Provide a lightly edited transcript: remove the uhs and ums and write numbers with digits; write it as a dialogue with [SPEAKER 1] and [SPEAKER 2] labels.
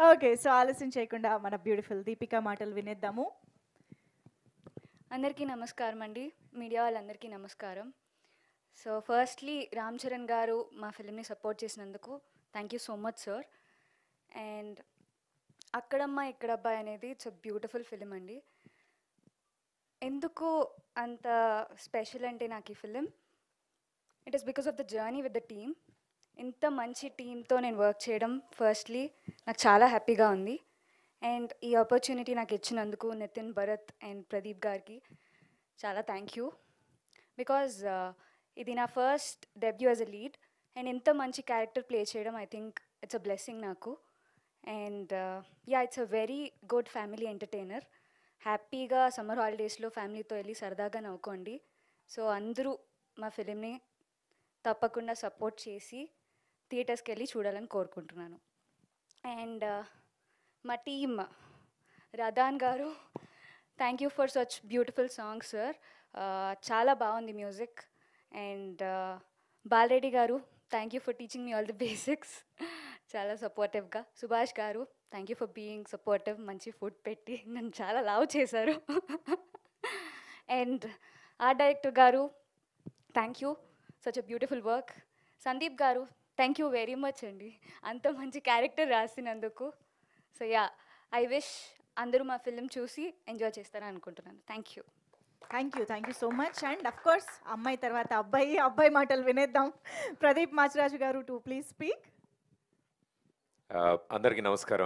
[SPEAKER 1] Okay. So, ఆలస్యం చేయకుండా మన బ్యూటిఫుల్ దీపిక మాటలు వినేద్దాము.
[SPEAKER 2] అందరికీ నమస్కారం అండి. మీడియా వాళ్ళందరికీ నమస్కారం. సో ఫస్ట్లీ రామ్ చరణ్ గారు మా ఫిల్మ్ని సపోర్ట్ చేసినందుకు thank you so much sir. And Akkadamma Ikkadabbayi అనేది ఇట్స్ అ బ్యూటిఫుల్ ఫిలిం అండి. ఎందుకు అంత స్పెషల్ అంటే నాకు ఈ film, it is because of the journey with the team. ఇంత మంచి టీంతో నేను వర్క్ చేయడం ఫస్ట్లీ నాకు చాలా హ్యాపీగా ఉంది. అండ్ ఈ ఆపర్చునిటీ నాకు ఇచ్చినందుకు నితిన్, భరత్ అండ్ ప్రదీప్ గారికి చాలా థ్యాంక్ యూ. బికాజ్ ఇది నా first debut as a lead and ఇంత మంచి క్యారెక్టర్ ప్లే చేయడం I think it's a blessing నాకు. And yeah, it's a very good family entertainer. హ్యాపీగా సమ్మర్ హాలిడేస్లో ఫ్యామిలీతో వెళ్ళి సరదాగా నవ్వుకోండి. సో అందరూ మా ఫిలింని తప్పకుండా సపోర్ట్ చేసి థియేటర్స్కి వెళ్ళి చూడాలని కోరుకుంటున్నాను. అండ్ మా team, Radhan garu, thank you for such beautiful song sir. చాలా బాగుంది music. And Balareddy garu, thank you for teaching me all the basics. చాలా సపోర్టివ్గా. Subhash garu, thank you for being supportive. మంచి ఫుడ్ పెట్టి నన్ను చాలా లవ్ చేశారు. And art director garu, thank you, such a beautiful work. Sandeep garu, thank you very much అండి, అంత మంచి క్యారెక్టర్ రాసినందుకు. సో యా, ఐ విష్ అందరూ మా ఫిల్మ్ చూసి ఎంజాయ్ చేస్తారని అనుకుంటున్నాను. Thank you.
[SPEAKER 1] Thank you so much. And of course అమ్మాయి తర్వాత అబ్బాయి, అబ్బాయి మాటలు వినేద్దాం. ప్రదీప్ మాచిరాజు గారు టు ప్లీజ్ స్పీక్.
[SPEAKER 3] అందరికీ నమస్కారం.